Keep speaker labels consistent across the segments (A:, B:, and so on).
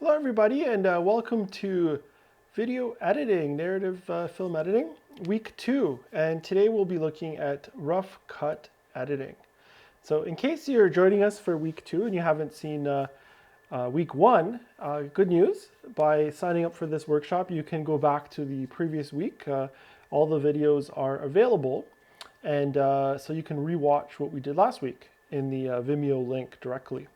A: Hello everybody and welcome to video editing, narrative film editing, week 2. And today we'll be looking at rough cut editing. So in case you're joining us for week 2 and you haven't seen week 1, good news, by signing up for this workshop you can go back to the previous week. All the videos are available and so you can rewatch what we did last week in the Vimeo link directly.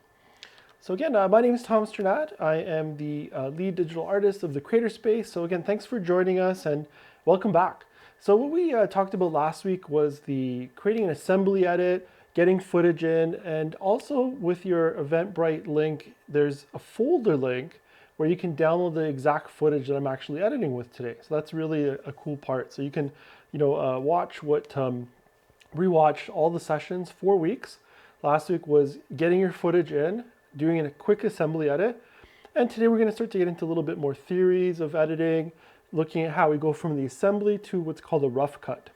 A: So again, my name is Tom Strnad. I am the lead digital artist of the Creator Space. So again, thanks for joining us and welcome back. So what we talked about last week was the creating an assembly edit, getting footage in, and also with your Eventbrite link, there's a folder link where you can download the exact footage that I'm actually editing with today. So that's really a cool part. So you can, rewatch all the sessions, 4 weeks. Last week was getting your footage in, doing a quick assembly edit. And today we're going to start to get into a little bit more theories of editing, looking at how we go from the assembly to what's called a rough cut.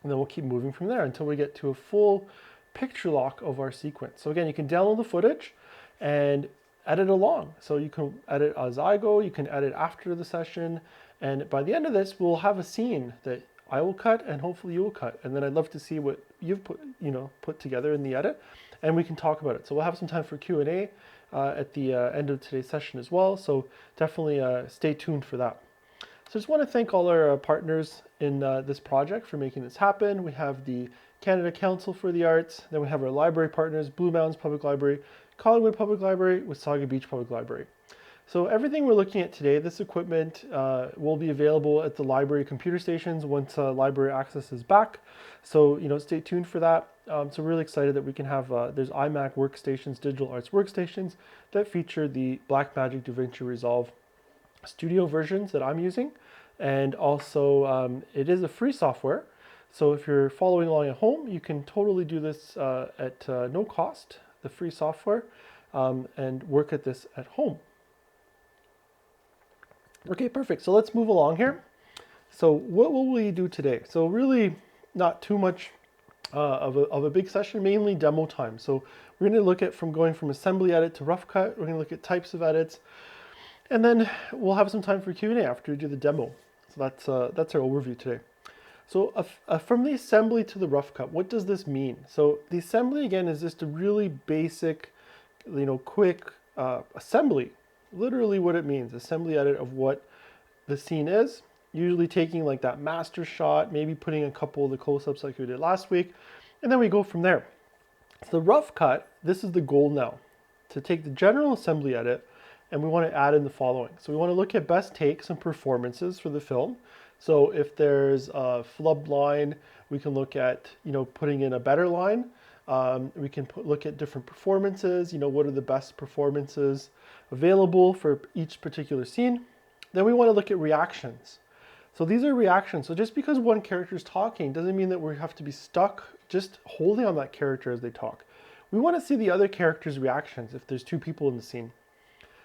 A: And then we'll keep moving from there until we get to a full picture lock of our sequence. So again, you can download the footage and edit along. So you can edit as I go, you can edit after the session. And by the end of this, we'll have a scene that I will cut and hopefully you will cut. And then I'd love to see what you've put together in the edit, and we can talk about it. So we'll have some time for Q&A at the end of today's session as well. So definitely stay tuned for that. So I just want to thank all our partners in this project for making this happen. We have the Canada Council for the Arts. Then we have our library partners, Blue Mountains Public Library, Collingwood Public Library, Wasaga Beach Public Library. So everything we're looking at today, this equipment will be available at the library computer stations once library access is back. So, stay tuned for that. So we're really excited that we can have, there's iMac workstations, digital arts workstations that feature the Blackmagic DaVinci Resolve Studio versions that I'm using. And also it is a free software. So if you're following along at home, you can totally do this at no cost, the free software, and work at this at home. Okay, perfect. So let's move along here. So what will we do today? So really not too much of a big session, mainly demo time. So we're going to look at going from assembly edit to rough cut. We're going to look at types of edits, and then we'll have some time for Q&A after we do the demo. So that's our overview today. So from the assembly to the rough cut, what does this mean? So the assembly, again, is just a really basic, quick assembly. Literally what it means, assembly edit of what the scene is, usually taking like that master shot, maybe putting a couple of the close-ups like we did last week, and then we go from there. So the rough cut, this is the goal now, to take the general assembly edit and we want to add in the following. So we want to look at best takes and performances for the film. So if there's a flub line, we can look at, putting in a better line. We can look at different performances, what are the best performances available for each particular scene. Then we want to look at reactions. So these are reactions. So just because one character is talking doesn't mean that we have to be stuck just holding on that character as they talk. We want to see the other character's reactions if there's two people in the scene.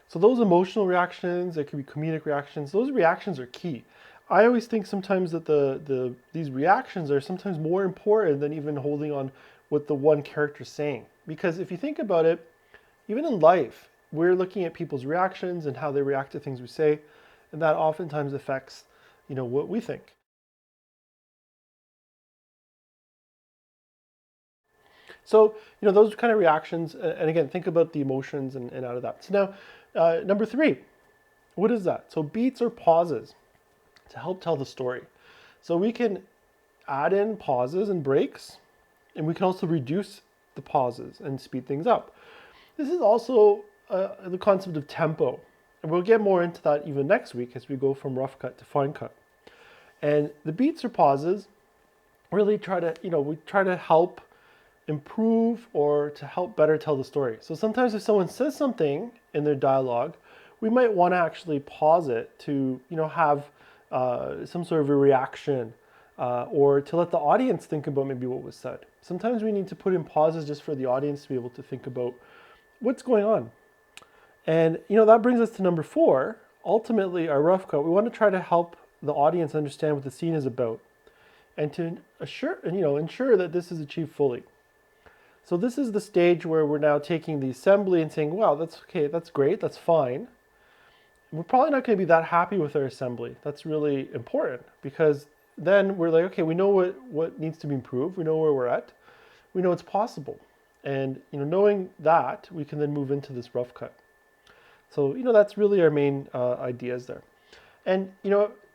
A: So those emotional reactions, it could be comedic reactions, those reactions are key. I always think sometimes that these reactions are sometimes more important than even holding on what the one character is saying. Because if you think about it, even in life, we're looking at people's reactions and how they react to things we say, and that oftentimes affects, what we think. So, those kind of reactions, and again, think about the emotions and out of that. So now, number 3, what is that? So beats or pauses to help tell the story. So we can add in pauses and breaks, and we can also reduce the pauses and speed things up. This is also the concept of tempo. And we'll get more into that even next week as we go from rough cut to fine cut. And the beats or pauses really try to help improve or to help better tell the story. So sometimes if someone says something in their dialogue, we might want to actually pause it to, have some sort of a reaction or to let the audience think about maybe what was said. Sometimes we need to put in pauses just for the audience to be able to think about what's going on. And that brings us to number 4, ultimately our rough cut. We want to try to help the audience understand what the scene is about and to ensure that this is achieved fully. So this is the stage where we're now taking the assembly and saying, wow, that's okay, that's great, that's fine. we're probably not going to be that happy with our assembly. That's really important because then we're like, okay, we know what needs to be improved. We know where we're at. We know it's possible. And knowing that, we can then move into this rough cut. So that's really our main ideas there. And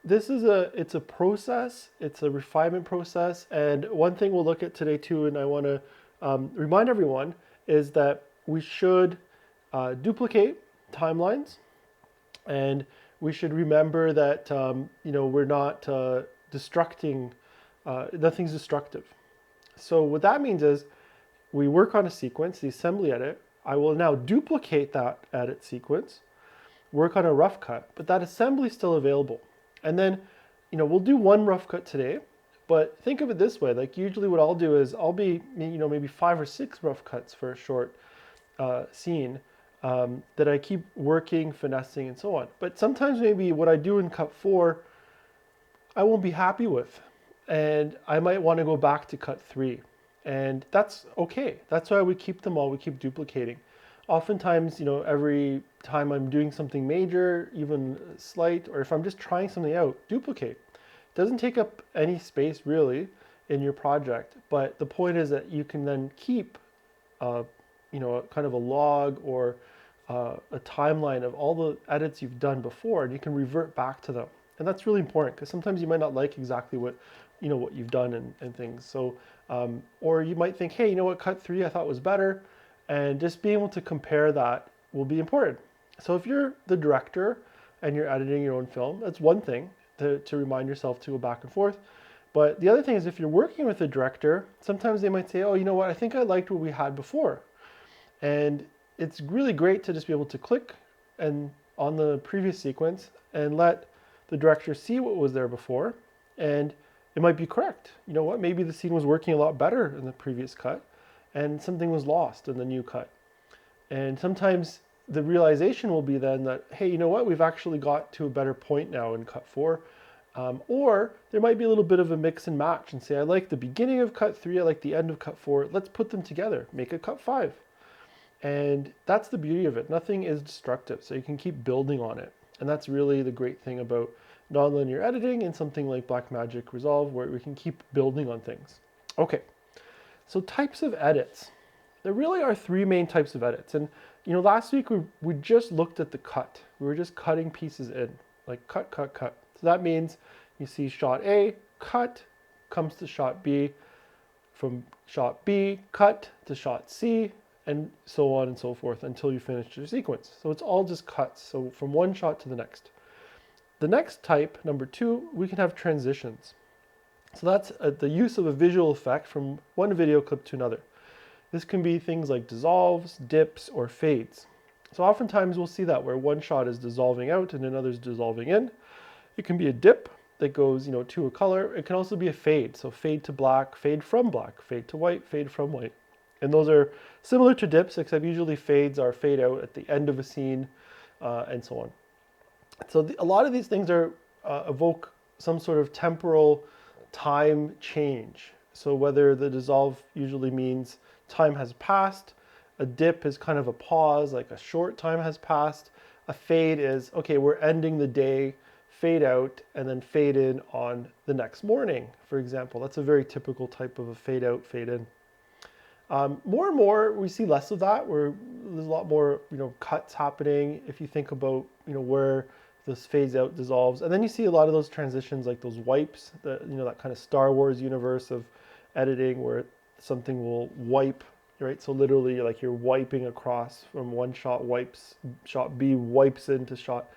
A: this is it's a process. It's a refinement process. And one thing we'll look at today too, and I want to remind everyone, is that we should duplicate timelines, and we should remember that we're not destructing. Nothing's destructive. So what that means is we work on a sequence, the assembly edit. I will now duplicate that edit sequence, work on a rough cut, but that assembly is still available. And then, we'll do one rough cut today, but think of it this way. Like usually what I'll do is I'll be, maybe 5 or 6 rough cuts for a short scene that I keep working, finessing, and so on. But sometimes maybe what I do in cut 4, I won't be happy with. And I might want to go back to cut 3. And that's okay. That's why we keep them all. We keep duplicating. Oftentimes, every time I'm doing something major, even slight, or if I'm just trying something out, duplicate. It doesn't take up any space really in your project, but the point is that you can then keep, kind of a log or a timeline of all the edits you've done before, and you can revert back to them. And that's really important because sometimes you might not like exactly what you've done and things. So, or you might think, hey, cut 3 I thought was better. And just being able to compare that will be important. So if you're the director and you're editing your own film, that's one thing to remind yourself to go back and forth. But the other thing is if you're working with a director, sometimes they might say, oh, you know what, I think I liked what we had before. And it's really great to just be able to click and on the previous sequence and let the director see what was there before. And it might be correct. You know what, maybe the scene was working a lot better in the previous cut, and something was lost in the new cut. And sometimes the realization will be then that, hey, you know what, we've actually got to a better point now in cut 4. Or there might be a little bit of a mix and match and say, I like the beginning of cut 3, I like the end of cut 4, let's put them together, make a cut 5. And that's the beauty of it. Nothing is destructive, so you can keep building on it. And that's really the great thing about nonlinear editing and something like Blackmagic Resolve, where we can keep building on things. Okay. So types of edits. There really are 3 main types of edits. And last week we just looked at the cut. We were just cutting pieces in, like cut, cut, cut. So that means you see shot A, cut, comes to shot B, from shot B, cut to shot C, and so on and so forth until you finish your sequence. So it's all just cuts, so from one shot to the next. The next type, number 2, we can have transitions. So that's the use of a visual effect from one video clip to another. This can be things like dissolves, dips, or fades. So oftentimes we'll see that where one shot is dissolving out and another is dissolving in. It can be a dip that goes, to a color. It can also be a fade. So fade to black, fade from black, fade to white, fade from white. And those are similar to dips, except usually fades are fade out at the end of a scene, and so on. So a lot of these things are evoke some sort of temporal time change. So whether the dissolve usually means time has passed, a dip is kind of a pause, like a short time has passed, a fade is, okay, we're ending the day, fade out, and then fade in on the next morning, for example. That's a very typical type of a fade out, fade in. More and more, we see less of that, where there's a lot more, cuts happening. If you think about, where this fades out, dissolves, and then you see a lot of those transitions, like those wipes, that kind of Star Wars universe of editing, where something will wipe, right? So literally, like you're wiping across from one shot, wipes shot B, wipes into shot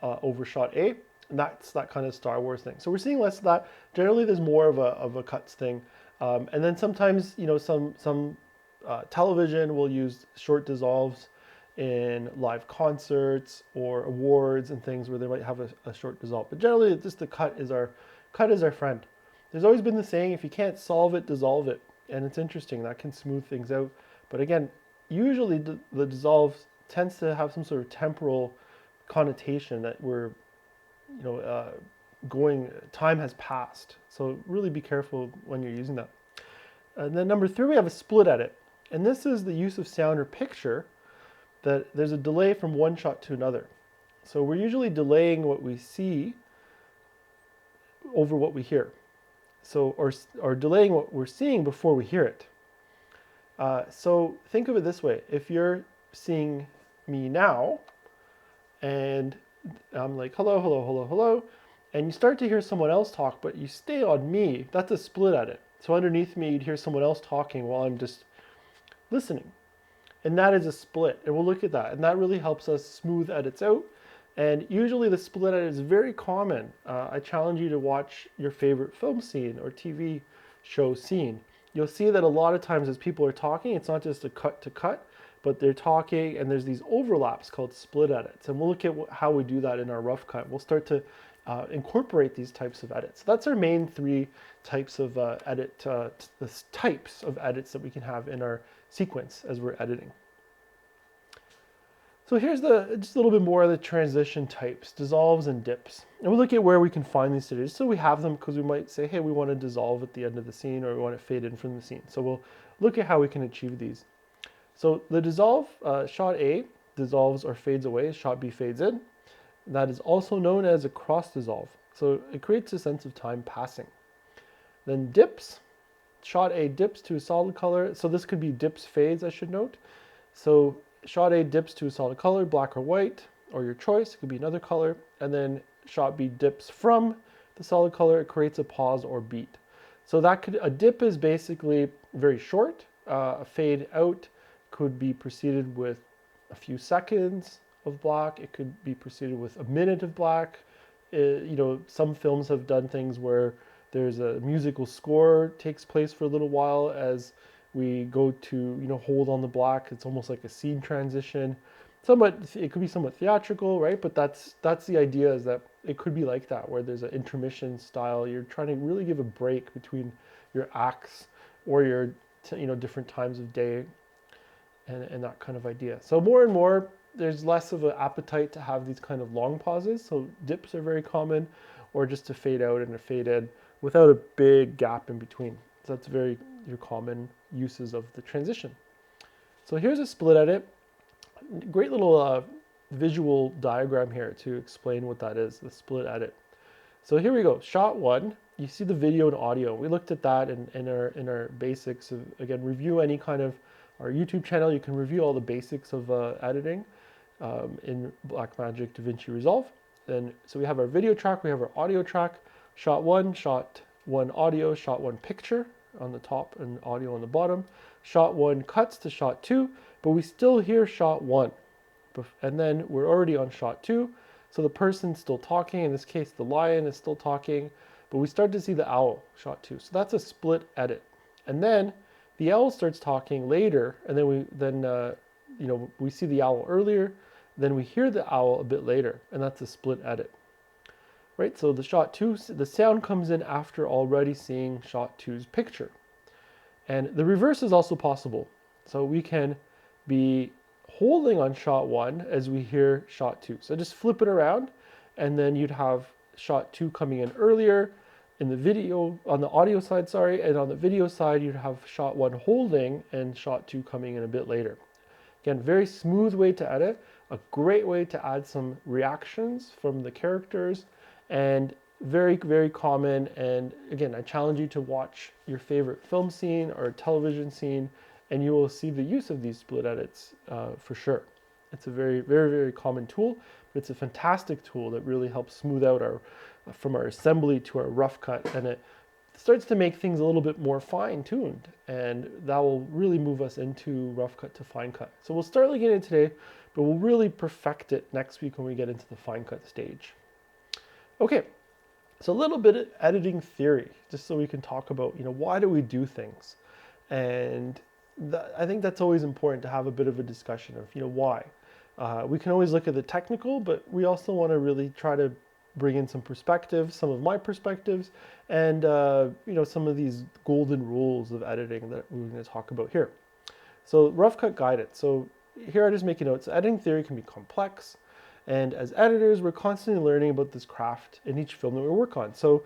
A: over shot A, and that's that kind of Star Wars thing. So we're seeing less of that. Generally, there's more of a cuts thing. And then sometimes, some television will use short dissolves in live concerts or awards and things where they might have a short dissolve. But generally, just the cut is our friend. There's always been the saying, if you can't solve it, dissolve it. And it's interesting, that can smooth things out. But again, usually the dissolve tends to have some sort of temporal connotation that we're, time has passed. So really be careful when you're using that. And then number 3, we have a split edit. And this is the use of sound or picture that there's a delay from one shot to another. So we're usually delaying what we see over what we hear. So, or delaying what we're seeing before we hear it. So think of it this way. If you're seeing me now, and I'm like, hello, hello, hello, hello, and you start to hear someone else talk, but you stay on me, that's a split edit. So underneath me, you'd hear someone else talking while I'm just listening. And that is a split, and we'll look at that. And that really helps us smooth edits out. And usually the split edit is very common. I challenge you to watch your favorite film scene or TV show scene. You'll see that a lot of times as people are talking, it's not just a cut to cut, but they're talking and there's these overlaps called split edits. And we'll look at how we do that in our rough cut. We'll start to incorporate these types of edits. So that's our main three types of types of edits that we can have in our sequence as we're editing. So here's just a little bit more of the transition types, dissolves and dips. And we'll look at where we can find these today. So we have them because we might say, hey, we want to dissolve at the end of the scene, or we want to fade in from the scene. So we'll look at how we can achieve these. So the dissolve, shot A dissolves or fades away, shot B fades in. That is also known as a cross dissolve. So it creates a sense of time passing. Then dips, shot A dips to a solid color. So this could be dips fades, I should note. So shot A dips to a solid color, black or white, or your choice. It could be another color. And then shot B dips from the solid color. It creates a pause or beat. So a dip is basically very short. A fade out could be preceded with a few seconds of black. It could be preceded with a minute of black. Some films have done things where there's a musical score takes place for a little while as we go to, hold on the black. It's almost like a scene transition. It could be somewhat theatrical, right? But that's the idea, is that it could be like that, where there's an intermission style. You're trying to really give a break between your acts or your, different times of day and that kind of idea. So more and more, there's less of an appetite to have these kind of long pauses. So dips are very common, or just to fade out and a fade in without a big gap in between. So that's your common uses of the transition. So here's a split edit. Great little visual diagram here to explain what that is, the split edit. So here we go, shot one. You see the video and audio. We looked at that in our basics of, again, review any kind of our YouTube channel. You can review all the basics of editing in Blackmagic DaVinci Resolve. So we have our video track, we have our audio track, shot one audio, shot one picture on the top and audio on the bottom. Shot one cuts to shot two, but we still hear shot one. And then we're already on shot two. So the person's still talking. In this case, the lion is still talking, but we start to see the owl, shot two. So that's a split edit. And then the owl starts talking later, and then we see the owl earlier, then we hear the owl a bit later, and that's a split edit. Right, so the shot two, the sound comes in after already seeing shot two's picture. And the reverse is also possible. So we can be holding on shot one as we hear shot two. So just flip it around, and then you'd have shot two coming in earlier in the video, on the audio side, and on the video side, you'd have shot one holding and shot two coming in a bit later. Again, very smooth way to edit, a great way to add some reactions from the characters, and very, very common. And again, I challenge you to watch your favorite film scene or television scene, and you will see the use of these split edits for sure. It's a very, very, very common tool, but it's a fantastic tool that really helps smooth out from our assembly to our rough cut, and it starts to make things a little bit more fine-tuned, and that will really move us into rough cut to fine cut. So we'll start looking at it today, but we'll really perfect it next week when we get into the fine cut stage. Okay, so a little bit of editing theory, just so we can talk about, why do we do things? And I think that's always important to have a bit of a discussion of, why. We can always look at the technical, but we also want to really try to bring in some perspectives, some of my perspectives, and some of these golden rules of editing that we're going to talk about here. So rough cut guidance. So here I just make notes. Editing theory can be complex, and as editors, we're constantly learning about this craft in each film that we work on. So,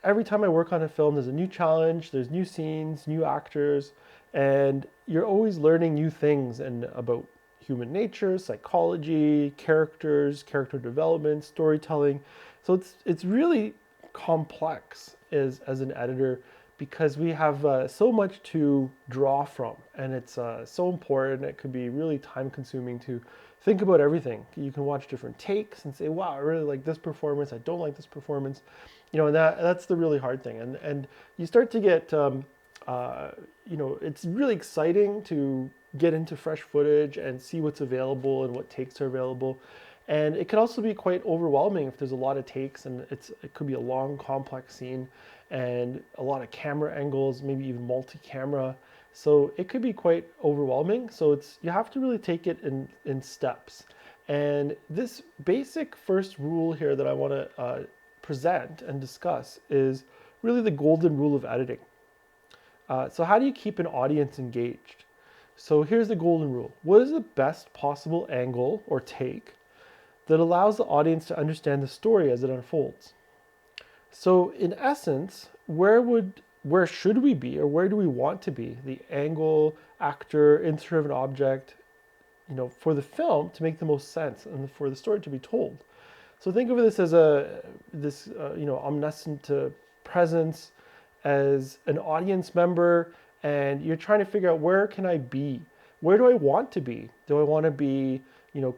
A: every time I work on a film, there's a new challenge, there's new scenes, new actors, and you're always learning new things and about human nature, psychology, characters, character development, storytelling. So it's really complex as an editor because we have so much to draw from, and it's so important. It could be really time consuming to think about everything. You can watch different takes and say, wow, I really like this performance, I don't like this performance. And that's the really hard thing. And you start to get, it's really exciting to get into fresh footage and see what's available and what takes are available. And it can also be quite overwhelming if there's a lot of takes, and it could be a long, complex scene and a lot of camera angles, maybe even multi-camera. So it could be quite overwhelming. So you have to really take it in steps. And this basic first rule here that I want to present and discuss is really the golden rule of editing. So how do you keep an audience engaged? So here's the golden rule. What is the best possible angle or take that allows the audience to understand the story as it unfolds? So in essence, where should we be, or where do we want to be? The angle, actor, insert of an object, for the film to make the most sense and for the story to be told. So think of this as this omniscient presence as an audience member, and you're trying to figure out, where can I be? Where do I want to be? Do I want to be,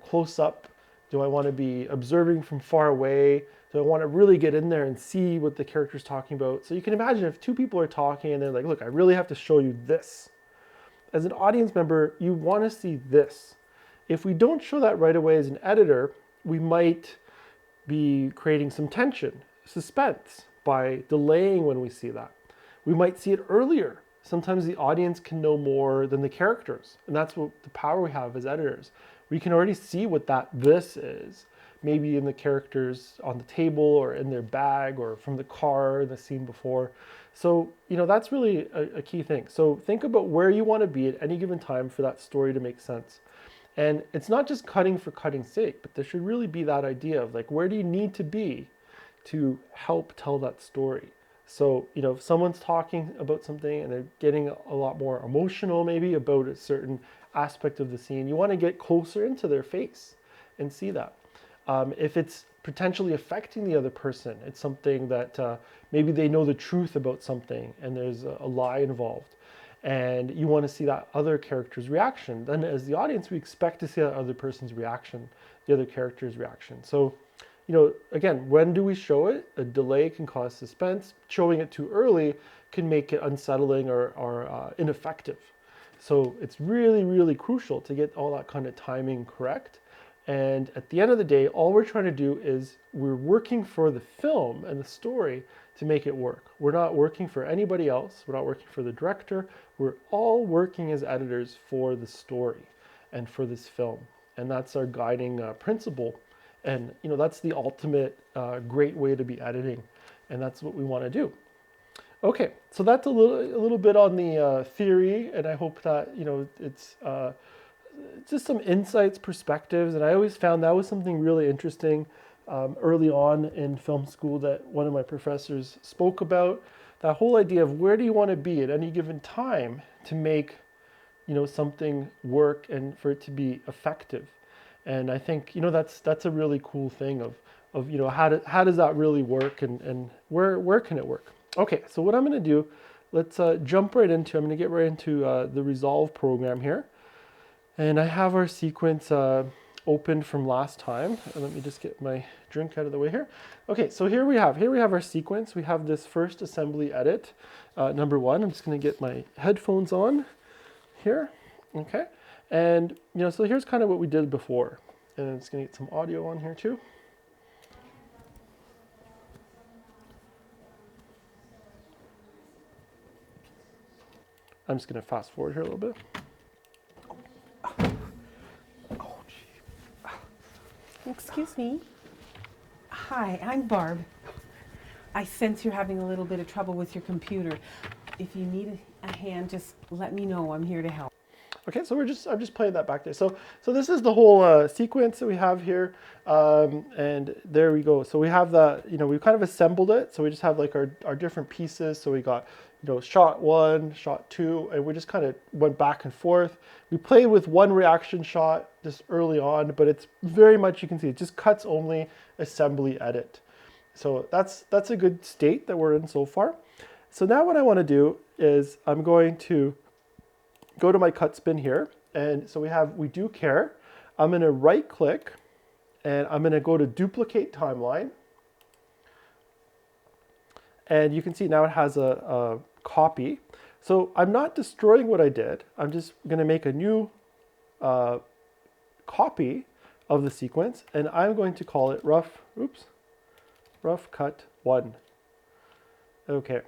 A: close up? Do I want to be observing from far away? Do I want to really get in there and see what the character's talking about? So you can imagine if two people are talking and they're like, look, I really have to show you this. As an audience member, you want to see this. If we don't show that right away as an editor, we might be creating some tension, suspense, by delaying when we see that. We might see it earlier. Sometimes the audience can know more than the characters, and that's what the power we have as editors. We can already see what this is, maybe in the characters on the table or in their bag or from the car, the scene before. So, that's really a key thing. So think about where you want to be at any given time for that story to make sense. And it's not just cutting for cutting's sake, but there should really be that idea of like, where do you need to be to help tell that story? So, if someone's talking about something and they're getting a lot more emotional maybe about a certain aspect of the scene, you want to get closer into their face and see that. If it's potentially affecting the other person, it's something that maybe they know the truth about something and there's a lie involved, and you want to see that other character's reaction, then as the audience, we expect to see that other person's reaction, the other character's reaction. So, again, when do we show it? A delay can cause suspense. Showing it too early can make it unsettling or ineffective. So it's really, really crucial to get all that kind of timing correct. And at the end of the day, all we're trying to do is we're working for the film and the story to make it work. We're not working for anybody else. We're not working for the director. We're all working as editors for the story and for this film. And that's our guiding principle. And that's the ultimate great way to be editing. And that's what we want to do. Okay, so that's a little bit on the theory, and I hope that it's just some insights, perspectives, and I always found that was something really interesting early on in film school that one of my professors spoke about. That whole idea of where do you want to be at any given time to make something work and for it to be effective. And I think that's a really cool thing of how does that really work, and where can it work? Okay, so what I'm going to do, let's jump right into, I'm going to get right into the Resolve program here. And I have our sequence opened from last time. And let me just get my drink out of the way here. Okay, so here we have our sequence. We have this first assembly edit, number one. I'm just going to get my headphones on here. Okay, and so here's kind of what we did before. And I'm just going to get some audio on here too. I'm just going to fast forward here a little bit. Oh, gee.
B: Excuse me. Hi, I'm Barb. I sense you're having a little bit of trouble with your computer. If you need a hand, just let me know. I'm here to help.
A: Okay, so I'm just playing that back there. So this is the whole sequence that we have here, and there we go. So we have the, we've kind of assembled it. So we just have like our different pieces. So we got, shot one, shot two, and we just kind of went back and forth. We played with one reaction shot just early on, but it's very much, you can see it just cuts only assembly edit. So that's a good state that we're in so far. So now what I want to do is I'm going to go to my cut spin here. And so we do care. I'm going to right click and I'm going to go to duplicate timeline. And you can see now it has a copy. So I'm not destroying what I did. I'm just going to make a new copy of the sequence, and I'm going to call it rough cut 1. Okay.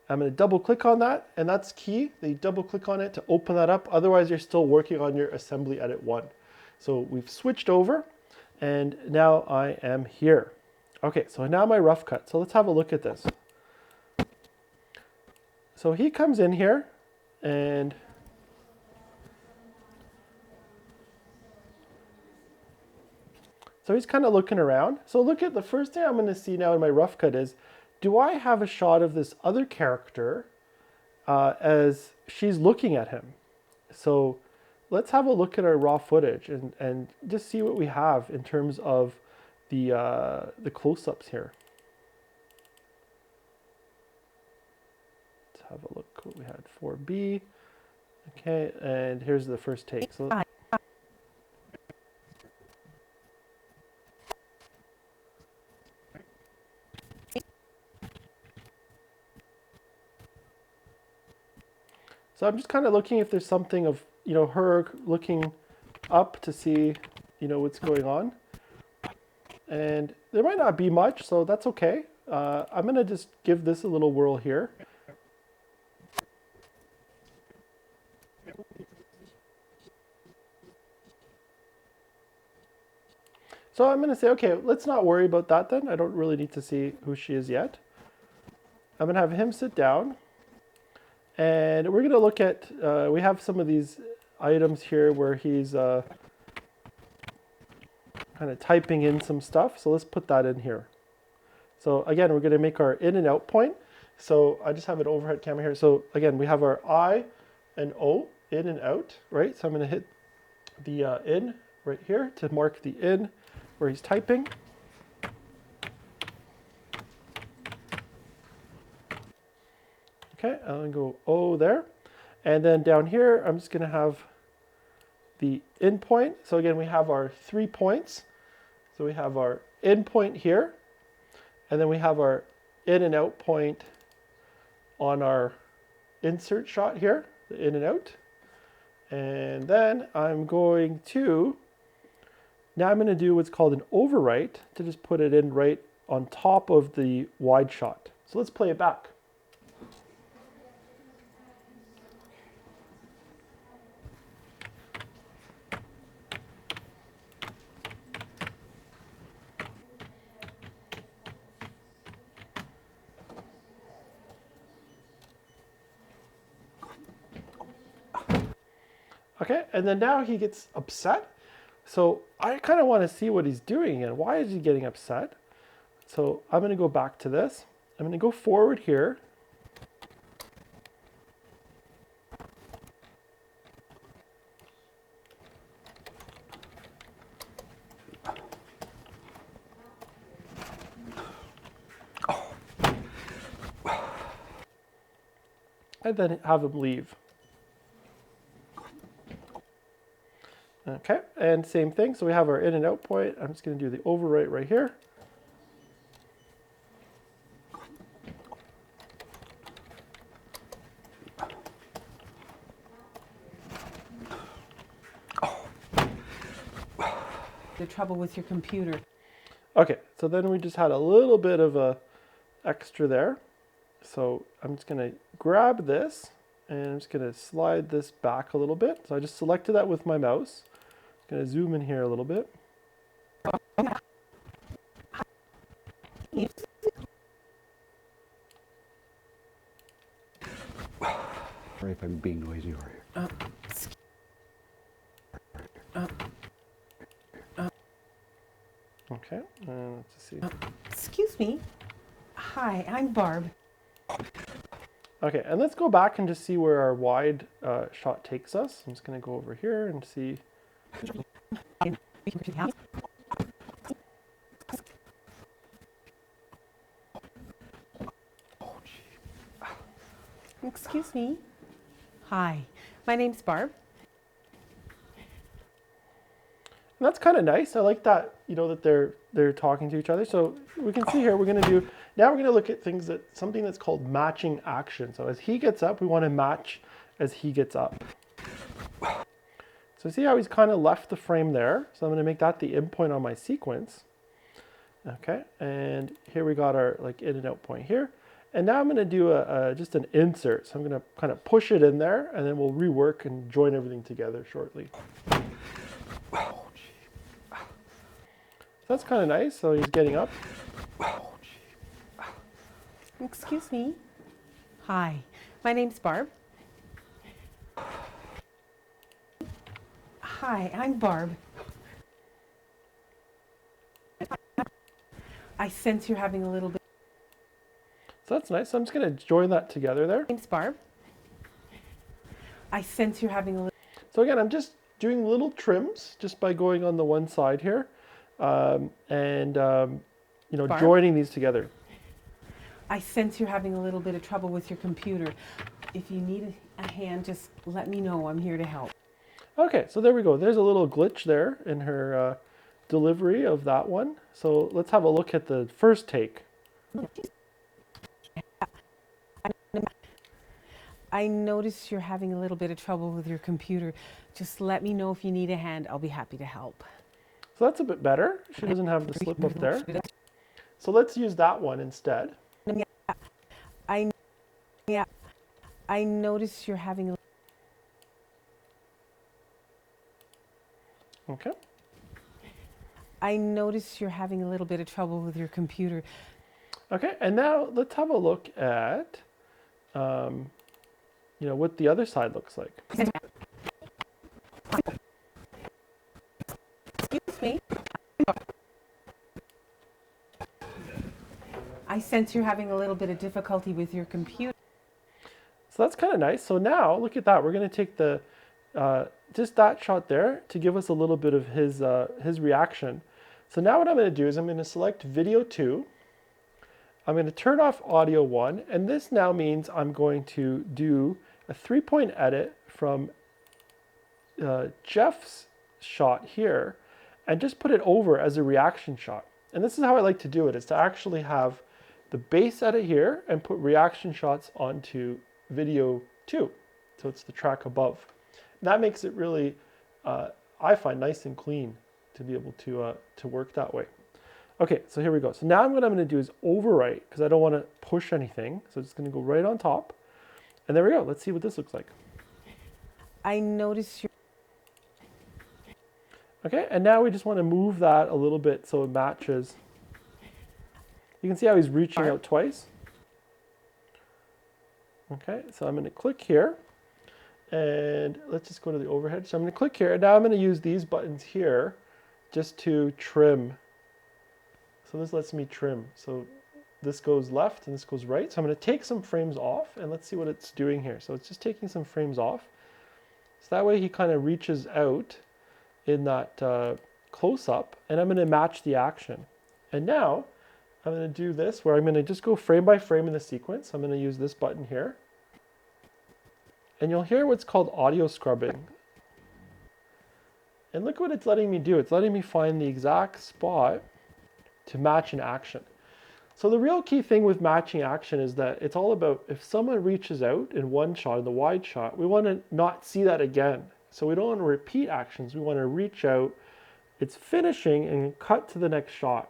A: I'm going to double click on that, and that's key. They double click on it to open that up. Otherwise, you're still working on your assembly edit 1. So we've switched over, and now I am here. Okay, so now my rough cut. So let's have a look at this. So he comes in here and so he's kind of looking around. So look at the first thing I'm going to see now in my rough cut is, do I have a shot of this other character as she's looking at him? So let's have a look at our raw footage and just see what we have in terms of the close-ups here. Have a look what we had. 4B. Okay, and here's the first take. So I'm just kind of looking if there's something of, her looking up to see, what's going on. And there might not be much, so that's okay. I'm going to just give this a little whirl here. So I'm going to say, okay, let's not worry about that then. I don't really need to see who she is yet. I'm going to have him sit down. And we're going to look at, we have some of these items here where he's kind of typing in some stuff. So let's put that in here. So again, we're going to make our in and out point. So I just have an overhead camera here. So again, we have our I and O, in and out, right? So I'm going to hit the in right here to mark the in where he's typing. Okay, I'm going to go O there. And then down here, I'm just going to have the in point. So again, we have our 3 points. So we have our in point here. And then we have our in and out point on our insert shot here, the in and out. And then I'm going to, now I'm going to do what's called an overwrite to just put it in right on top of the wide shot. So let's play it back. Okay, and then now he gets upset. So I kind of want to see what he's doing and why is he getting upset? So I'm going to go back to this. I'm going to go forward here. And then have him leave. Okay, and same thing. So we have our in and out point. I'm just going to do the overwrite right here.
B: The trouble with your computer.
A: Okay, so then we just had a little bit of a extra there. So I'm just going to grab this and I'm just going to slide this back a little bit. So I just selected that with my mouse. Going to zoom in here a little bit.
C: Sorry if I'm being noisy over here.
A: Okay, let's see.
B: Excuse me. Hi, I'm Barb.
A: Okay, and let's go back and just see where our wide shot takes us. I'm just going to go over here and see.
B: Excuse me. Hi, my name's Barb.
A: And that's kind of nice. I like that, you know, that they're talking to each other. So we can see here, we're going to do, now we're going to look at something that's called matching action. So as he gets up, we want to match as he gets up. So see how he's kind of left the frame there. So I'm going to make that the in point on my sequence. Okay, and here we got our like in and out point here. And now I'm going to do just an insert. So I'm going to kind of push it in there, and then we'll rework and join everything together shortly. So that's kind of nice. So he's getting up.
B: Excuse me. Hi, my name's Barb. Hi, I'm Barb. I sense you're having a little bit.
A: So that's nice. So I'm just going to join that together there.
B: My name's Barb. I sense you're having a little.
A: So again, I'm just doing little trims just by going on the one side here, you know,
B: Barb?
A: joining these together.
B: I sense you're having a little bit of trouble with your computer. If you need a hand, just let me know. I'm here to help.
A: Okay, so there we go. There's a little glitch there in her delivery of that one. So let's have a look at the first take.
B: I notice you're having a little bit of trouble with your computer. Just let me know if you need a hand. I'll be happy to help.
A: So that's a bit better. She doesn't have the slip up there. So let's use that one instead.
B: I notice you're having a.
A: Okay.
B: I notice you're having a little bit of trouble with your computer.
A: Okay, and now let's have a look at, you know, what the other side looks like.
B: Excuse me. I sense you're having a little bit of difficulty with your computer.
A: So that's kind of nice. So now look at that. We're going to take the just that shot there to give us a little bit of his reaction. So now what I'm going to do is I'm going to select video 2. I'm going to turn off audio 1, and this now means I'm going to do a 3-point edit from Jeff's shot here and just put it over as a reaction shot. And this is how I like to do it, is to actually have the base edit here and put reaction shots onto video 2. So it's the track above. And that makes it really, I find, nice and clean to be able to work that way. Okay, so here we go. So now what I'm going to do is overwrite because I don't want to push anything. So it's going to go right on top. And there we go. Let's see what this looks like.
B: I notice you're.
A: Okay, and now we just want to move that a little bit so it matches. You can see how he's reaching out twice. Okay, so I'm going to click here. And let's just go to the overhead. So I'm going to click here. And now I'm going to use these buttons here just to trim. So this lets me trim. So this goes left and this goes right. So I'm going to take some frames off and let's see what it's doing here. So it's just taking some frames off. So that way he kind of reaches out in that close-up, and I'm going to match the action. And now I'm going to do this where I'm going to just go frame by frame in the sequence. I'm going to use this button here. And you'll hear what's called audio scrubbing. And look what it's letting me do. It's letting me find the exact spot to match an action. So the real key thing with matching action is that it's all about if someone reaches out in one shot, in the wide shot, we want to not see that again. So we don't want to repeat actions. We want to reach out, it's finishing, and cut to the next shot.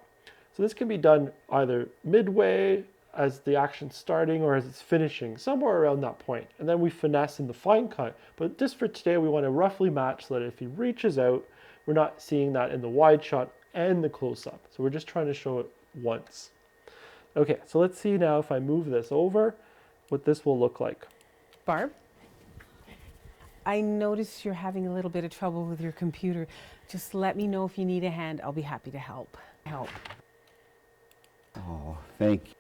A: So this can be done either midway as the action's starting or as it's finishing, somewhere around that point. And then we finesse in the fine cut. But just for today, we want to roughly match so that if he reaches out, we're not seeing that in the wide shot and the close-up. So we're just trying to show it once. Okay, so let's see now if I move this over, what this will look like.
B: Barb, I notice you're having a little bit of trouble with your computer. Just let me know if you need a hand. I'll be happy to help.
C: Oh, thank you.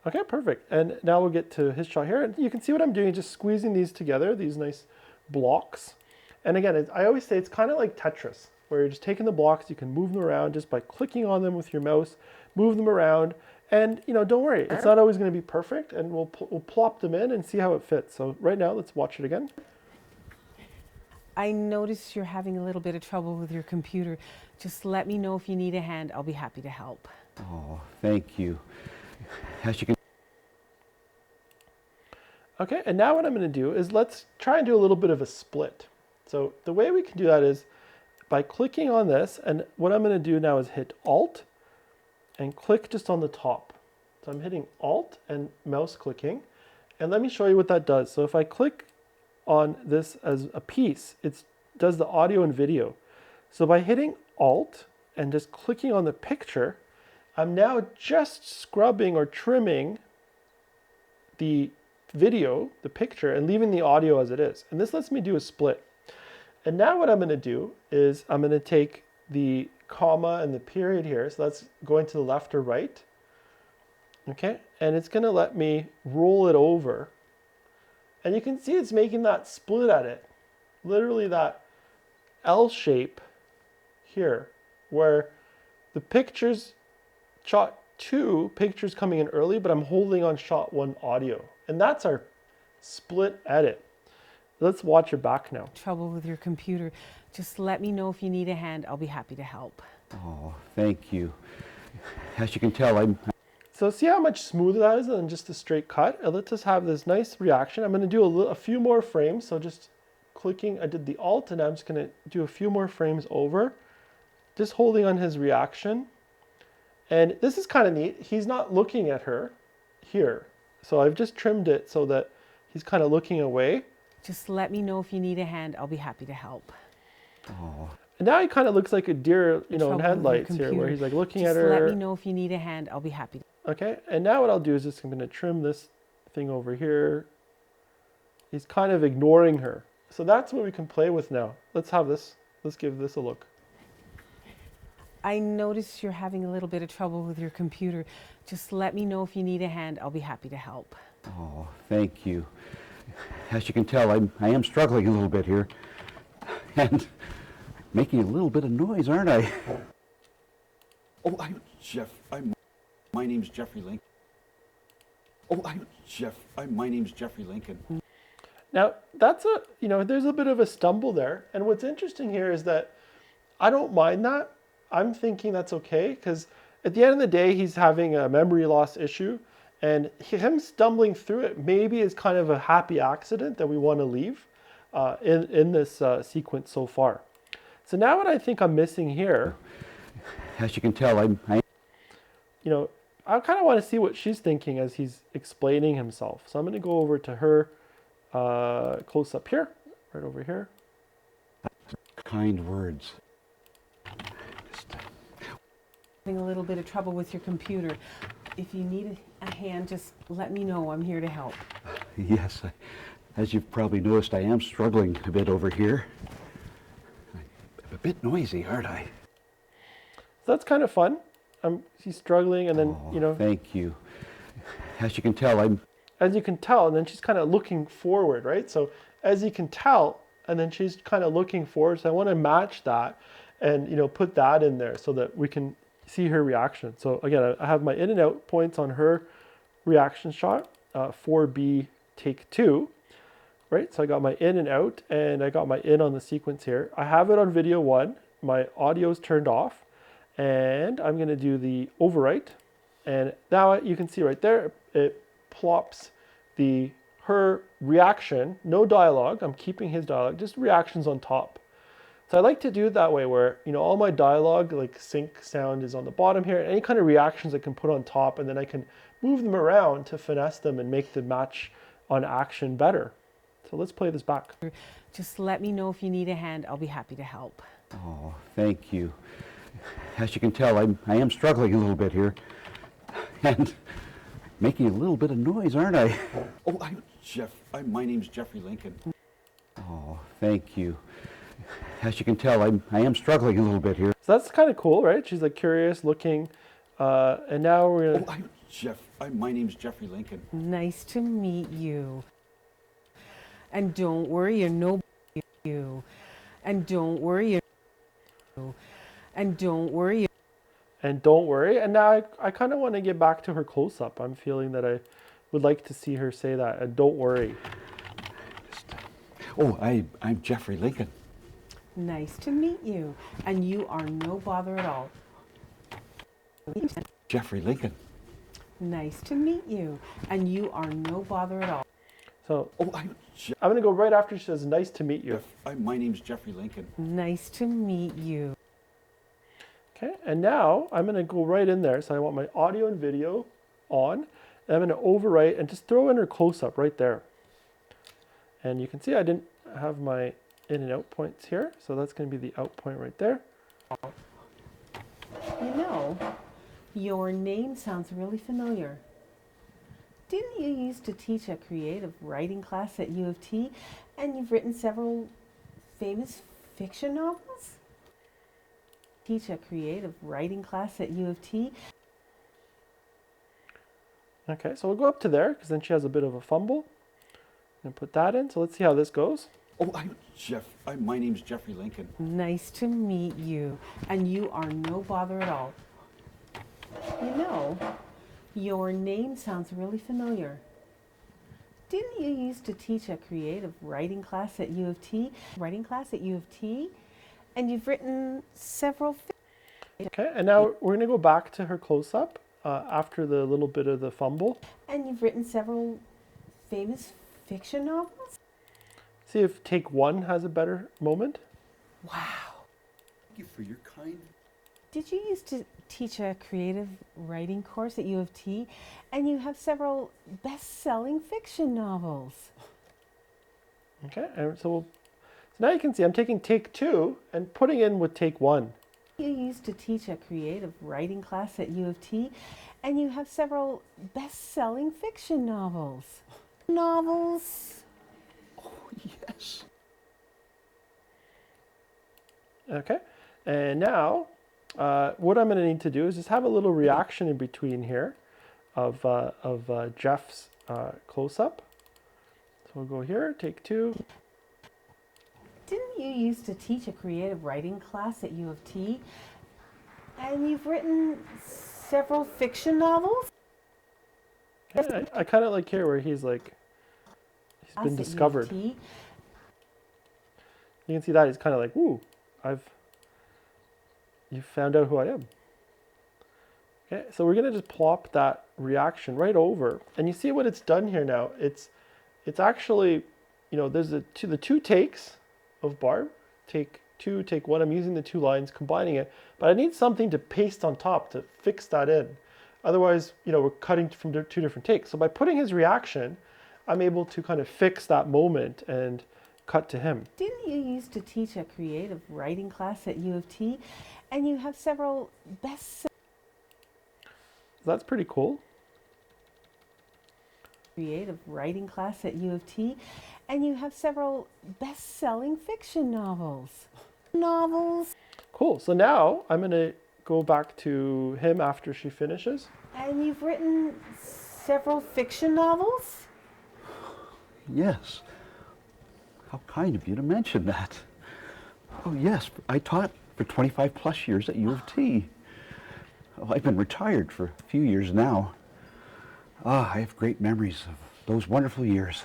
A: Okay, perfect. And now we'll get to his shot here. And you can see what I'm doing, just squeezing these together, these nice blocks. And again, I always say it's kind of like Tetris. where you're just taking the blocks, you can move them around just by clicking on them with your mouse, move them around, and don't worry, it's not always going to be perfect, and we'll plop them in and see how it fits. So right now, let's watch it again.
B: I notice you're having a little bit of trouble with your computer. Just let me know if you need a hand. I'll be happy to help.
C: Oh, thank you. As you can.
A: Okay, and now what I'm going to do is let's try and do a little bit of a split. So the way we can do that is by clicking on this, and what I'm going to do now is hit Alt and click just on the top. So I'm hitting Alt and mouse clicking, and let me show you what that does. So if I click on this as a piece, it does the audio and video. So by hitting Alt and just clicking on the picture, I'm now just scrubbing or trimming the video, the picture, and leaving the audio as it is. And this lets me do a split. And now what I'm going to do is I'm going to take the comma and the period here. So that's going to the left or right. Okay, and it's going to let me roll it over. And you can see it's making that split edit, literally that L shape here, where the pictures, shot 2 pictures coming in early, but I'm holding on shot 1 audio. And that's our split edit. Let's watch it back now.
B: Trouble with your computer. Just let me know if you need a hand. I'll be happy to help.
C: Oh, thank you. As you can tell,
A: So see how much smoother that is than just a straight cut? And let's just have this nice reaction. I'm going to do a few more frames. So just clicking, I did the Alt, and I'm just going to do a few more frames over. Just holding on his reaction. And this is kind of neat. He's not looking at her here. So I've just trimmed it so that he's kind of looking away.
B: Just let me know if you need a hand. I'll be happy to help.
C: oh,
A: And now he kind of looks like a deer, in
B: Trouble with your
A: headlights here, where
B: computer.
A: he's like looking
B: Just
A: at her.
B: let me know if you need a hand. I'll be happy to.
A: Okay, and now what I'll do is just I'm going to trim this thing over here. He's kind of ignoring her. So that's what we can play with now. Let's have this. Let's give this a look.
B: I notice you're having a little bit of trouble with your computer. Just let me know if you need a hand. I'll be happy to help.
C: oh, thank you. As you can tell, I am struggling a little bit here. And making a little bit of noise, aren't I? Oh, my name's Jeffrey Lincoln. Oh, my name's Jeffrey Lincoln.
A: Now, that's there's a bit of a stumble there. And what's interesting here is that I don't mind that. I'm thinking that's okay, because at the end of the day, he's having a memory loss issue. And him stumbling through it maybe is kind of a happy accident that we want to leave in this sequence so far. So now what I think I'm missing here,
C: As you can tell, I
A: kind of want to see what she's thinking as he's explaining himself. So I'm going to go over to her close up here, right over here.
C: kind words.
B: Having a little bit of trouble with your computer. If you need a hand, just let me know. I'm here to help.
C: Yes, as you've probably noticed, I am struggling a bit over here. I'm a bit noisy, aren't I?
A: So that's kind of fun. She's struggling, and then,
C: Oh, thank you. As you can tell,
A: as you can tell, and then she's kind of looking forward, right? So as you can tell, and then she's kind of looking forward. So I want to match that and, put that in there so that we can see her reaction. So again, I have my in and out points on her reaction shot, 4B take 2, right? So I got my in and out, and I got my in on the sequence here. I have it on video 1. My audio's turned off, and I'm going to do the overwrite. And now you can see right there, it plops her reaction, no dialogue. I'm keeping his dialogue, just reactions on top. So I like to do it that way where, all my dialogue, like sync sound, is on the bottom here. Any kind of reactions I can put on top, and then I can move them around to finesse them and make the match on action better. So let's play this back.
B: Just let me know if you need a hand. I'll be happy to help.
C: oh, thank you. As you can tell, I am struggling a little bit here. And making a little bit of noise, aren't I? Oh, my name's Jeffrey Lincoln. Oh, thank you. As you can tell, I am struggling a little bit here.
A: So that's kind of cool, right? She's like curious, looking, and now we're gonna...
C: My name's Jeffrey Lincoln.
B: Nice to meet you. And don't worry, you're no you. And don't worry, you're you. And don't worry.
A: And don't worry. And now I kind of want to get back to her close-up. I'm feeling that I would like to see her say that. And don't worry.
C: Oh, I'm Jeffrey Lincoln.
B: Nice to meet you. And you are no bother at all.
C: Jeffrey Lincoln.
B: Nice to meet you. And you are no bother at all.
A: So
C: Oh,
A: I'm going to go right after she says, nice to meet you.
C: my name's Jeffrey Lincoln.
B: Nice to meet you.
A: Okay, and now I'm going to go right in there. So I want my audio and video on. And I'm going to overwrite and just throw in her close-up right there. And you can see I didn't have my in and out points here. So that's going to be the out point right there.
B: You know, your name sounds really familiar. Didn't you used to teach a creative writing class at U of T, and you've written several famous fiction novels? Teach a creative writing class at U of T.
A: Okay, so we'll go up to there because then she has a bit of a fumble. And put that in. So let's see how this goes.
C: Oh, my name's Jeffrey Lincoln.
B: Nice to meet you. And you are no bother at all. You know, your name sounds really familiar. Didn't you used to teach a creative writing class at U of T? Writing class at U of T? And you've written several.
A: Okay, and now we're going to go back to her close-up after the little bit of the fumble.
B: And you've written several famous fiction novels?
A: See if take one has a better moment.
B: Wow.
C: Thank you for your kind.
B: Did you used to teach a creative writing course at U of T? And you have several best-selling fiction novels.
A: Okay, and so now you can see I'm taking take two and putting in with take one.
B: You used to teach a creative writing class at U of T, and you have several best-selling fiction novels. Novels.
C: Oh, yes.
A: Okay, and now what I'm going to need to do is just have a little reaction in between here of Jeff's close-up. So we'll go here, take two.
B: Didn't you used to teach a creative writing class at U of T? And you've written several fiction novels?
A: Okay, I kind of like here where he's like, he's been discovered. You can see that he's kind of like, ooh, you found out who I am. Okay, so we're gonna just plop that reaction right over, and you see what it's done here now. It's actually, you know, there's the two takes of Barb, take two, take one. I'm using the two lines, combining it, but I need something to paste on top to fix that in. Otherwise, you know, we're cutting from two different takes. So by putting his reaction, I'm able to kind of fix that moment and cut to him.
B: Didn't you used to teach a creative writing class at U of T? And you have several best.
A: That's pretty cool.
B: Creative writing class at U of T, and you have several best-selling fiction novels. Novels.
A: Cool. So now I'm going to go back to him after she finishes.
B: And you've written several fiction novels?
C: Yes. How kind of you to mention that. Oh, yes. I taught for 25 plus years at U of T. Oh, I've been retired for a few years now. Ah, I have great memories of those wonderful years.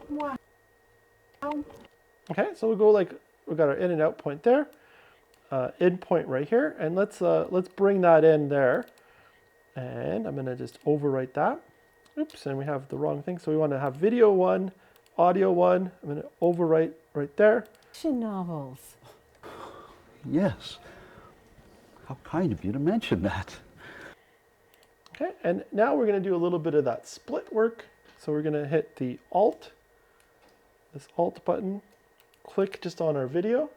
B: Wow.
A: Okay, so we'll go like, we got our in and out point there, in point right here, and let's bring that in there. And I'm gonna just overwrite that. Oops, and we have the wrong thing. So we want to have video one, audio one. I'm gonna overwrite right there.
B: Fiction novels.
C: Yes. How kind of you to mention that.
A: Okay, and now we're going to do a little bit of that split work. So we're going to hit the Alt, this Alt button, click just on our video,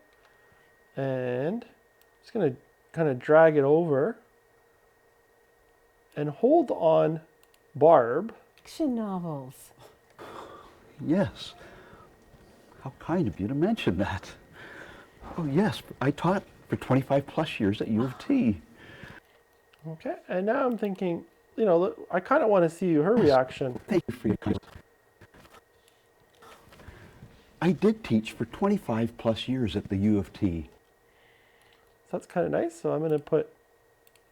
A: and just going to kind of drag it over and hold on Barb.
B: Fiction novels.
C: Yes. How kind of you to mention that. Oh, yes. I taught for 25 plus years at U of T.
A: Okay, and now I'm thinking, you know, I kind of want to see her reaction.
C: Thank you for your kind. I did teach for 25 plus years at the U of T.
A: So that's kind of nice. So I'm going to put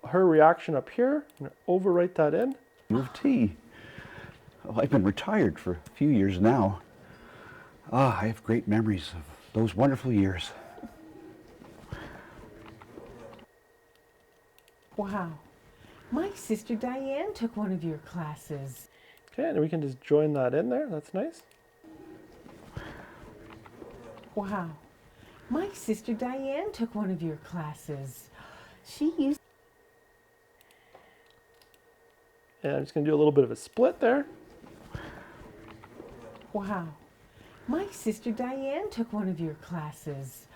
A: her reaction up here and overwrite that in.
C: U of T. Oh, I've been retired for a few years now. I have great memories of those wonderful years.
B: Wow. My sister Diane took one of your classes.
A: Okay, and we can just join that in there. That's nice.
B: Wow. My sister Diane took one of your classes. She used...
A: And I'm just going to do a little bit of a split there.
B: Wow. My sister Diane took one of your classes.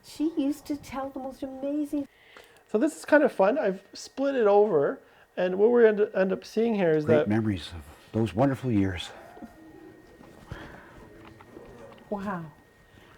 B: She used to tell the most amazing...
A: So this is kind of fun. I've split it over, and what we're going to end up seeing here is
C: Great
A: that...
C: memories of those wonderful years.
B: Wow.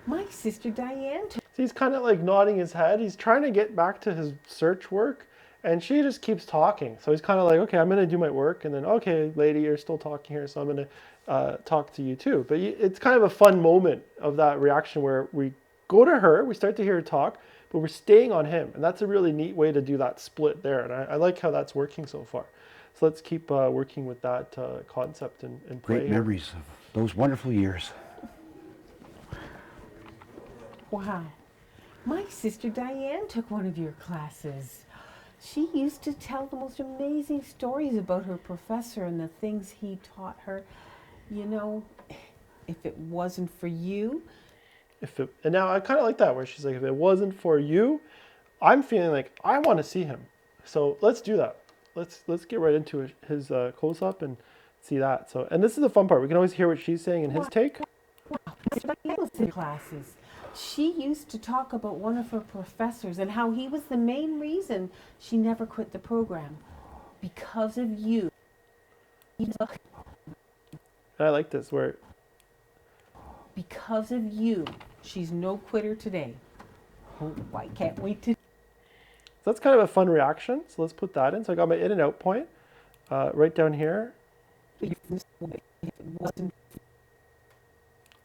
B: My sister Diane took...
A: So he's kind of like nodding his head. He's trying to get back to his search work, and she just keeps talking. So he's kind of like, okay, I'm going to do my work, and then, okay, lady, you're still talking here, so I'm going to talk to you too. But it's kind of a fun moment of that reaction where we go to her, we start to hear her talk, but we're staying on him. And that's a really neat way to do that split there. And I like how that's working so far. So let's keep working with that concept and play
C: Great
A: here.
C: memories of those wonderful years.
B: Wow. My sister Diane took one of your classes. She used to tell the most amazing stories about her professor and the things he taught her. You know, if it wasn't for you...
A: And now I kind of like that where she's like, if it wasn't for you, I'm feeling like I want to see him. So let's do that. Let's get right into his close-up and see that. So, and this is the fun part. We can always hear what she's saying in his take.
B: Classes. She used to talk about one of her professors and how he was the main reason she never quit the program. Because of you.
A: And I like this where...
B: Because of you, she's no quitter today. Oh, I can't wait to...
A: So that's kind of a fun reaction. So let's put that in. So I got my in and out point right down here.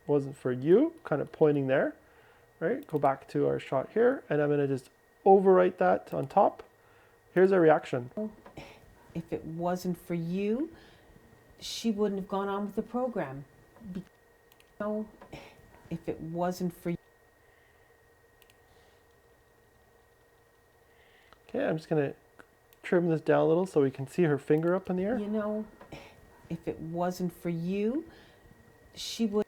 A: Wasn't for you, kind of pointing there. Right, go back to our shot here, and I'm going to just overwrite that on top. Here's our reaction.
B: If it wasn't for you, she wouldn't have gone on with the program. If it wasn't for you.
A: Okay, I'm just going to trim this down a little so we can see her finger up in the air.
B: You know, if it wasn't for you, she would...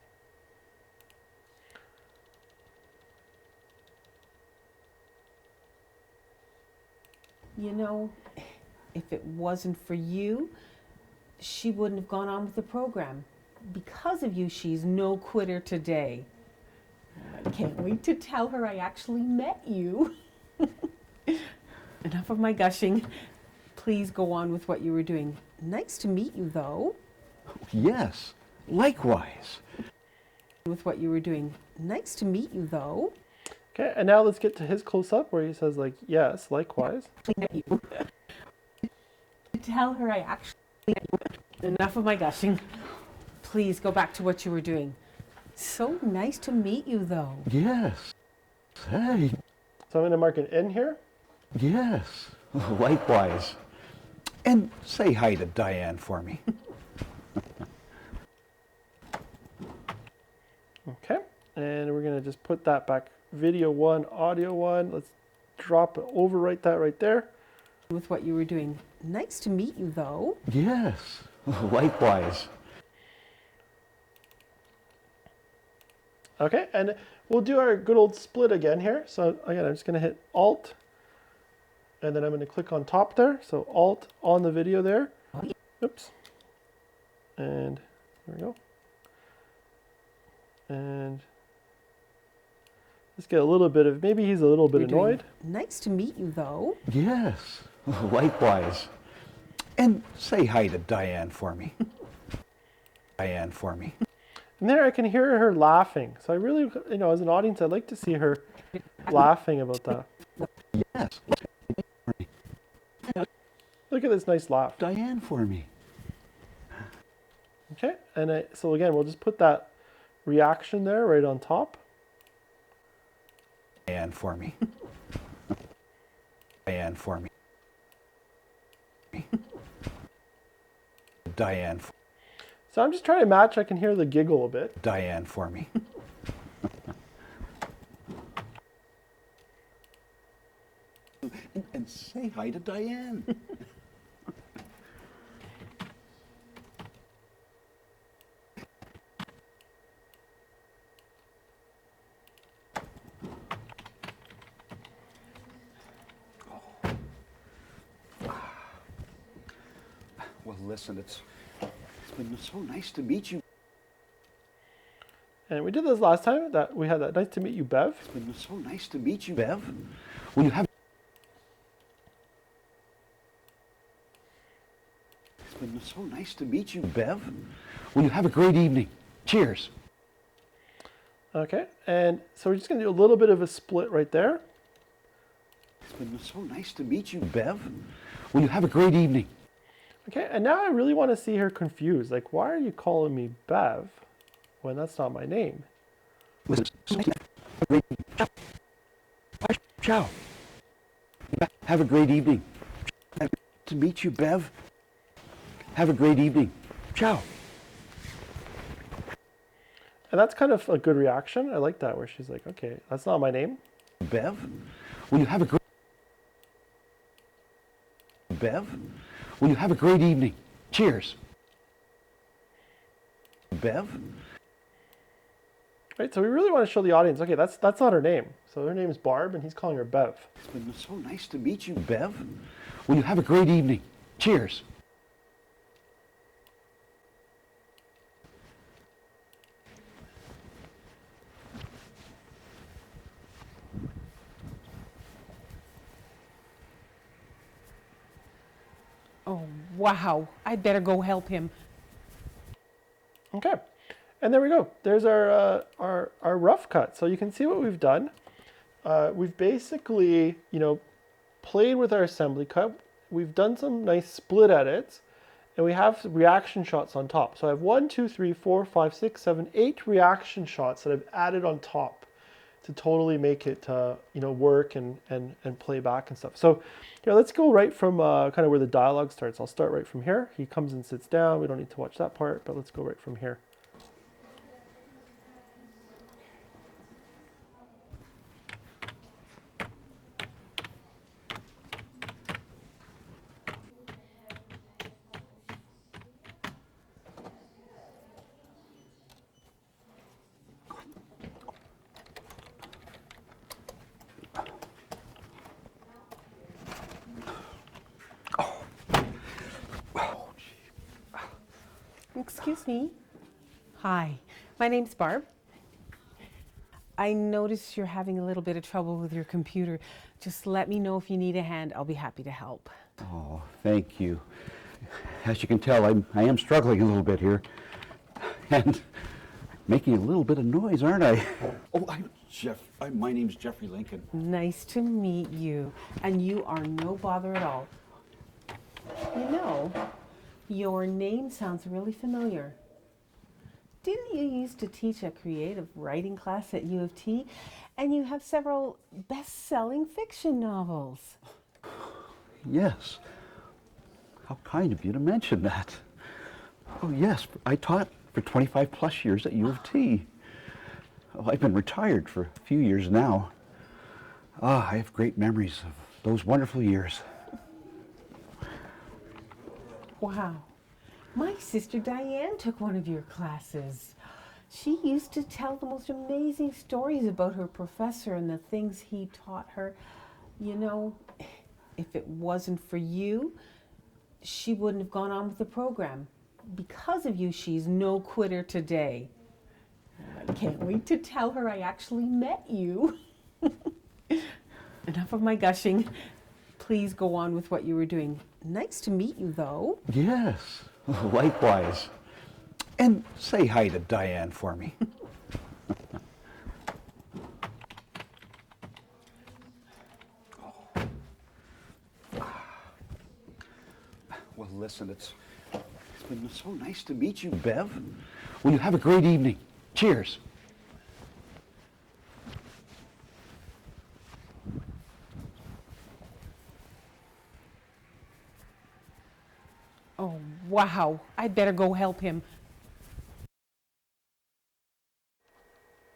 B: You know, if it wasn't for you, she wouldn't have gone on with the program. Because of you, she's no quitter today. I can't wait to tell her I actually met you. Enough of my gushing. Please go on with what you were doing. Nice to meet you, though.
C: Yes, likewise.
B: With what you were doing. Nice to meet you, though.
A: Okay, and now let's get to his close-up where he says, like, yes, likewise.
B: Tell her I actually... Enough of my gushing. Please go back to what you were doing. So nice to meet you, though.
C: Yes. Hey.
A: So I'm going to mark an in here.
C: Yes, likewise. And say hi to Diane for me.
A: Okay, and we're going to just put that back. Video 1, audio 1. Let's drop it, overwrite that right there.
B: With what you were doing. Nice to meet you, though.
C: Yes, likewise.
A: Okay, and we'll do our good old split again here. So again, I'm just going to hit Alt, and then I'm going to click on top there. So Alt on the video there. Oops. And there we go. And let's get a little bit of, maybe he's a little bit annoyed.
B: Nice to meet you, though.
C: Yes, likewise. And say hi to Diane for me. Diane for me.
A: And there I can hear her laughing. So I really, you know, as an audience, I'd like to see her laughing about that.
C: Yes.
A: Look at this nice laugh.
C: Diane for me.
A: Okay, and so again, we'll just put that reaction there right on top.
C: Diane for me. Diane for me. Diane.
A: So I'm just trying to match. I can hear the giggle a bit.
C: Diane for me. and say hi to Diane. Well, listen, it's been so nice to meet you.
A: And we did this last time. That we had that nice to meet you, Bev.
C: It's been so nice to meet you, Bev. Will you have? It's been so nice to meet you, Bev. Will you have a great evening? Cheers.
A: Okay, and so we're just going to do a little bit of a split right there.
C: It's been so nice to meet you, Bev. Will you have a great evening?
A: Okay, and now I really want to see her confused. Like, why are you calling me Bev when that's not my name?
C: Listen, ciao. Have a great evening. To meet you, Bev. Have a great evening. Ciao.
A: And that's kind of a good reaction. I like that, where she's like, okay, that's not my name.
C: Bev, will you have a great Bev, will you have a great evening? Cheers. Bev.
A: Right, so we really want to show the audience, okay, that's not her name. So her name is Barb, and he's calling her Bev.
C: It's been so nice to meet you, Bev. Will you have a great evening? Cheers.
B: Oh, wow. I'd better go help him.
A: Okay, and there we go. There's our rough cut. So you can see what we've done. We've basically, played with our assembly cut. We've done some nice split edits, and we have reaction shots on top. So I have 1, 2, 3, 4, 5, 6, 7, 8 reaction shots that I've added on top to totally make it, work and play back and stuff. So, let's go right from kind of where the dialogue starts. I'll start right from here. He comes and sits down. We don't need to watch that part, but let's go right from here.
B: Excuse me. Hi, my name's Barb. I noticed you're having a little bit of trouble with your computer. Just let me know if you need a hand. I'll be happy to help.
C: Oh, thank you. As you can tell, I am struggling a little bit here. And making a little bit of noise, aren't I? Oh, my name's Jeffrey Lincoln.
B: Nice to meet you. And you are no bother at all. Your name sounds really familiar. Didn't you used to teach a creative writing class at U of T? And you have several best-selling fiction novels.
C: Yes. How kind of you to mention that. Oh, yes, I taught for 25 plus years at U of T. Oh, I've been retired for a few years now. I have great memories of those wonderful years.
B: Wow. My sister Diane took one of your classes. She used to tell the most amazing stories about her professor and the things he taught her. If it wasn't for you, she wouldn't have gone on with the program. Because of you, she's no quitter today. I can't wait to tell her I actually met you. Enough of my gushing. Please go on with what you were doing. Nice to meet you, though.
C: Yes, likewise. And say hi to Diane for me. Well, listen, it's been so nice to meet you, Bev. Will you have a great evening? Cheers.
B: Oh, wow. I'd better go help him.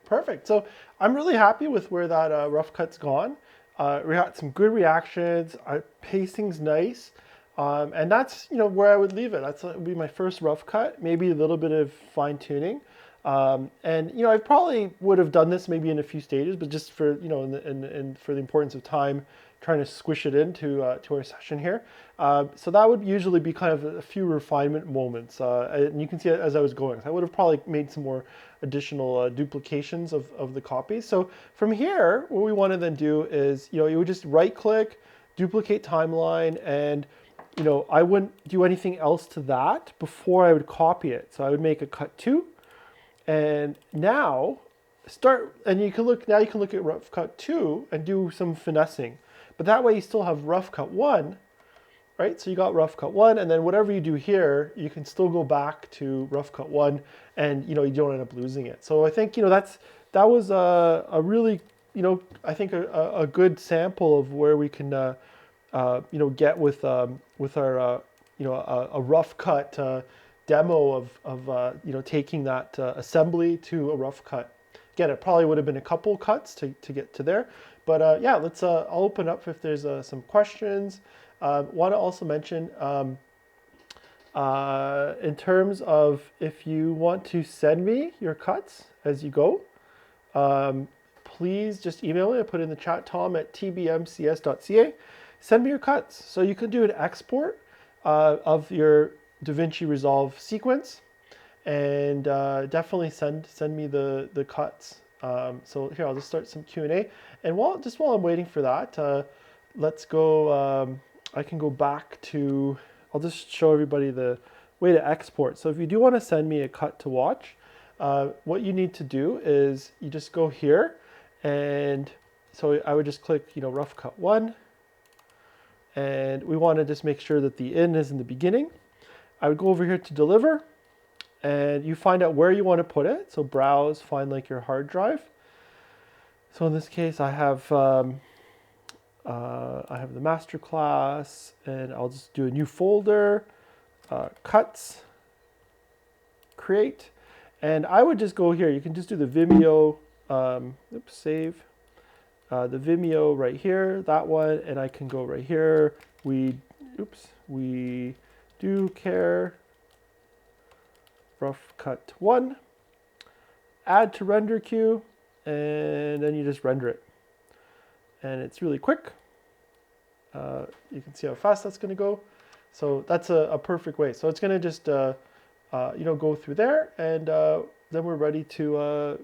A: Perfect. So I'm really happy with where that rough cut's gone. We got some good reactions. Pacing's nice. And that's, where I would leave it. That's would be my first rough cut, maybe a little bit of fine tuning. And I probably would have done this maybe in a few stages, but just for, and for the importance of time, trying to squish it into to our session here. So that would usually be kind of a few refinement moments. And you can see it as I was going. I would have probably made some more additional duplications of the copies. So from here, what we want to then do is, you would just right click, duplicate timeline, and I wouldn't do anything else to that before I would copy it. So I would make a cut 2, and now you can look at rough cut 2 and do some finessing. But that way you still have rough cut 1, right? So you got rough cut 1, and then whatever you do here, you can still go back to rough cut 1, and you don't end up losing it. So I think that was a really I think a good sample of where we can get with our a rough cut demo of taking that assembly to a rough cut. Again, it probably would have been a couple cuts to get to there, but yeah, I'll open up if there's some questions. Want to also mention in terms of if you want to send me your cuts as you go, please just email me. I put in the chat, tom@tbmcs.ca. Send me your cuts. So you can do an export of your DaVinci Resolve sequence, and definitely send me the cuts. So here, I'll just start some Q&A. And while I'm waiting for that, let's go, I can go back to, I'll just show everybody the way to export. So if you do want to send me a cut to watch, what you need to do is you just go here, and so I would just click, rough cut 1, and we want to just make sure that the in is in the beginning. I would go over here to deliver, and you find out where you want to put it. So browse, find like your hard drive. So in this case, I have the master class, and I'll just do a new folder, cuts, create, and I would just go here. You can just do the Vimeo, save, the Vimeo right here, that one, and I can go right here. We do care rough cut 1, add to render queue, and then you just render it. And it's really quick. You can see how fast that's going to go. So that's a perfect way. So it's going to just go through there, and then we're ready to.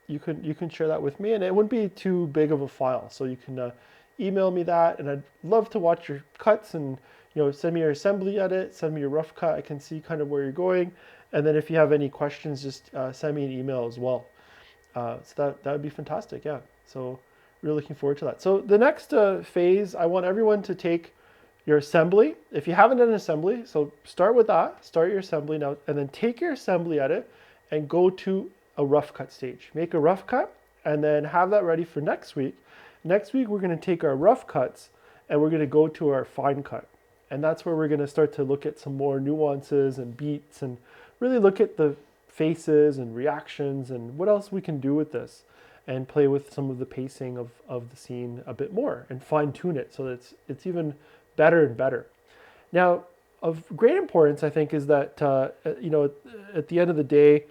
A: You can share that with me, and it wouldn't be too big of a file. So you can email me that, and I'd love to watch your cuts, and send me your assembly edit, send me your rough cut. I can see kind of where you're going, and then if you have any questions, just send me an email as well. So that would be fantastic. Yeah. So really looking forward to that. So the next phase, I want everyone to take your assembly. If you haven't done an assembly, so start with that. Start your assembly now, and then take your assembly edit and go to a rough cut stage. Make a rough cut, and then have that ready for next week. Next week, we're going to take our rough cuts, and we're going to go to our fine cut. And that's where we're going to start to look at some more nuances and beats, and really look at the faces and reactions and what else we can do with this, and play with some of the pacing of the scene a bit more, and fine tune it so that it's even better and better. Now, of great importance, I think, is that, at the end of the day,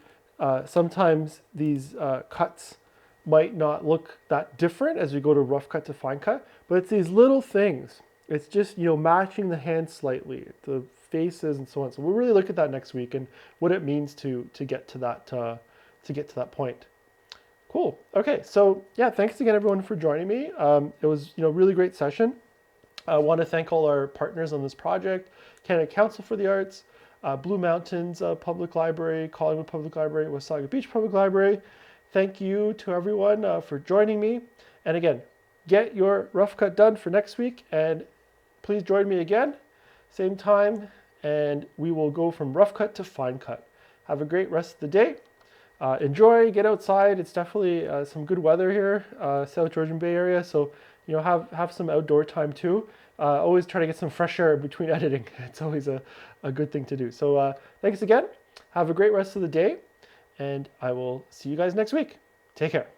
A: sometimes these cuts might not look that different as we go to rough cut to fine cut, but it's these little things. It's just, matching the hands slightly, the faces and so on. So we'll really look at that next week and what it means to get to that point. Cool. Okay. So yeah, thanks again everyone for joining me. It was really great session. I want to thank all our partners on this project: Canada Council for the Arts, Blue Mountains Public Library, Collingwood Public Library, Wasaga Beach Public Library. Thank you to everyone for joining me. And again, get your rough cut done for next week, and please join me again, same time, and we will go from rough cut to fine cut. Have a great rest of the day. enjoy, get outside. It's definitely some good weather here, South Georgian Bay area. So, have some outdoor time too. Always try to get some fresh air between editing. It's always a good thing to do. So thanks again. Have a great rest of the day, and I will see you guys next week. Take care.